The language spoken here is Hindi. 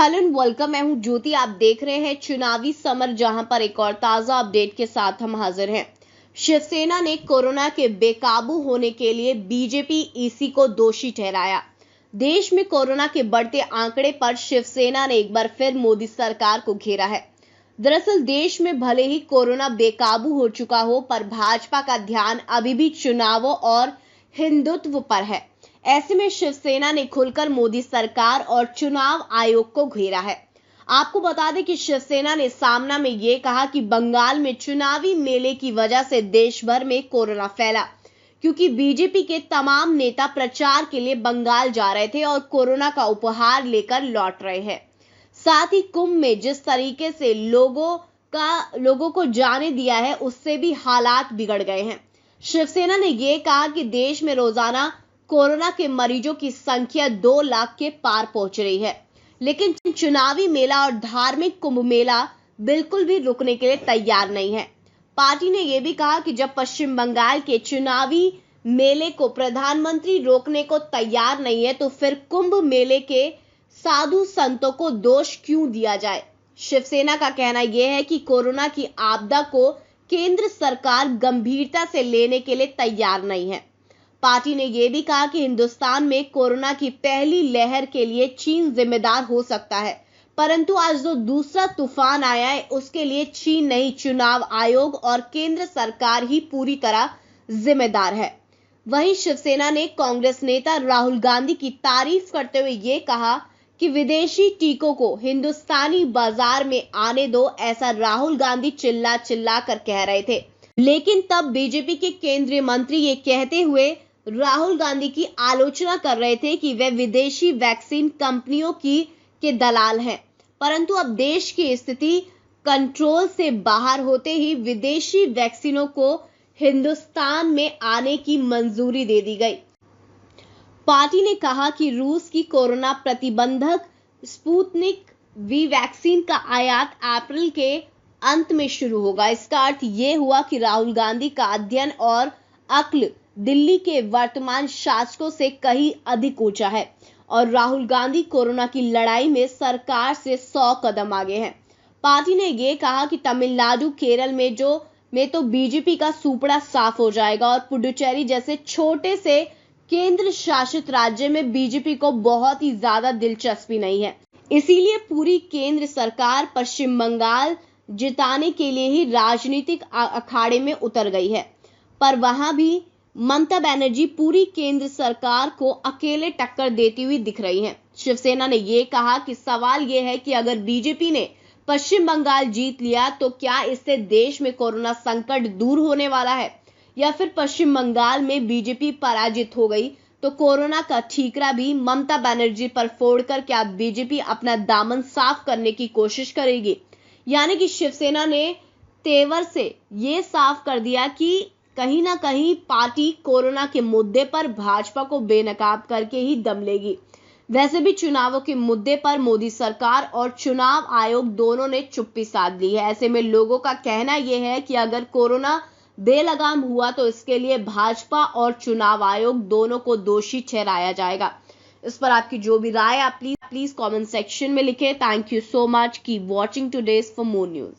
Hello and welcome. मैं हूं ज्योति। आप देख रहे हैं चुनावी समर, जहां पर एक और ताजा अपडेट के साथ हम हाजिर हैं। शिवसेना ने कोरोना के बेकाबू होने के लिए बीजेपी ईसी को दोषी ठहराया। देश में कोरोना के बढ़ते आंकड़े पर शिवसेना ने एक बार फिर मोदी सरकार को घेरा है। दरअसल देश में भले ही कोरोना बेकाबू हो चुका हो, पर भाजपा का ध्यान अभी भी चुनावों और हिंदुत्व पर है। ऐसे में शिवसेना ने खुलकर मोदी सरकार और चुनाव आयोग को घेरा है। आपको बता दें कि शिवसेना ने सामना में ये कहा कि बंगाल में चुनावी मेले की वजह से देश भर में कोरोना फैला, क्योंकि बीजेपी के तमाम नेता प्रचार के लिए बंगाल जा रहे थे और कोरोना का उपहार लेकर लौट रहे हैं। साथ ही कुंभ में जिस तरीके से लोगों को जाने दिया है, उससे भी हालात बिगड़ गए हैं। शिवसेना ने यह कहा कि देश में रोजाना कोरोना के मरीजों की संख्या 2 लाख के पार पहुंच रही है, लेकिन चुनावी मेला और धार्मिक कुंभ मेला बिल्कुल भी रुकने के लिए तैयार नहीं है। पार्टी ने यह भी कहा कि जब पश्चिम बंगाल के चुनावी मेले को प्रधानमंत्री रोकने को तैयार नहीं है, तो फिर कुंभ मेले के साधु संतों को दोष क्यों दिया जाए। शिवसेना का कहना यह है कि कोरोना की आपदा को केंद्र सरकार गंभीरता से लेने के लिए तैयार नहीं है। पार्टी ने यह भी कहा कि हिंदुस्तान में कोरोना की पहली लहर के लिए चीन जिम्मेदार हो सकता है, परंतु आज जो दूसरा तूफान आया है, उसके लिए चीन नहीं, चुनाव आयोग और केंद्र सरकार ही पूरी तरह जिम्मेदार है। वहीं शिवसेना ने कांग्रेस नेता राहुल गांधी की तारीफ करते हुए ये कहा कि विदेशी टीकों को हिंदुस्तानी बाजार में आने दो, ऐसा राहुल गांधी चिल्ला चिल्ला कर कह रहे थे। लेकिन तब बीजेपी के केंद्रीय मंत्री ये कहते हुए राहुल गांधी की आलोचना कर रहे थे कि वे विदेशी वैक्सीन कंपनियों के दलाल हैं। परंतु अब देश की स्थिति कंट्रोल से बाहर होते ही विदेशी वैक्सीनों को हिंदुस्तान में आने की मंजूरी दे दी गई। पार्टी ने कहा कि रूस की कोरोना प्रतिबंधक स्पुतनिक वी वैक्सीन का आयात अप्रैल के अंत में शुरू होगा। इसका अर्थ ये हुआ कि राहुल गांधी का अध्ययन और अक्ल दिल्ली के वर्तमान शासकों से कहीं अधिक ऊंचा है और राहुल गांधी कोरोना की लड़ाई में सरकार से 100 कदम आगे हैं। पार्टी ने यह कहा कि तमिलनाडु, केरल में तो बीजेपी का सुपड़ा साफ हो जाएगा और पुडुचेरी जैसे छोटे से केंद्र शासित राज्य में बीजेपी को बहुत ही ज्यादा दिलचस्पी नहीं है। इसीलिए पूरी केंद्र सरकार पश्चिम बंगाल जिताने के लिए ही राजनीतिक अखाड़े में उतर गई है। पर वहां भी ममता बनर्जी पूरी केंद्र सरकार को अकेले टक्कर देती हुई दिख रही हैं। शिवसेना ने यह कहा कि सवाल यह है कि अगर बीजेपी ने पश्चिम बंगाल जीत लिया, तो क्या इससे देश में कोरोना संकट दूर होने वाला है, या फिर पश्चिम बंगाल में बीजेपी पराजित हो गई तो कोरोना का ठीकरा भी ममता बनर्जी पर फोड़कर क्या बीजेपी अपना दामन साफ करने की कोशिश करेगी। यानी कि शिवसेना ने तेवर से ये साफ कर दिया कि कहीं ना कहीं पार्टी कोरोना के मुद्दे पर भाजपा को बेनकाब करके ही दम लेगी। वैसे भी चुनावों के मुद्दे पर मोदी सरकार और चुनाव आयोग दोनों ने चुप्पी साध ली है। ऐसे में लोगों का कहना यह है कि अगर कोरोना बेलगाम हुआ तो इसके लिए भाजपा और चुनाव आयोग दोनों को दोषी ठहराया जाएगा। इस पर आपकी जो भी राय आप प्लीज कमेंट सेक्शन में लिखें। Thank you so much. Keep watching today's for more news.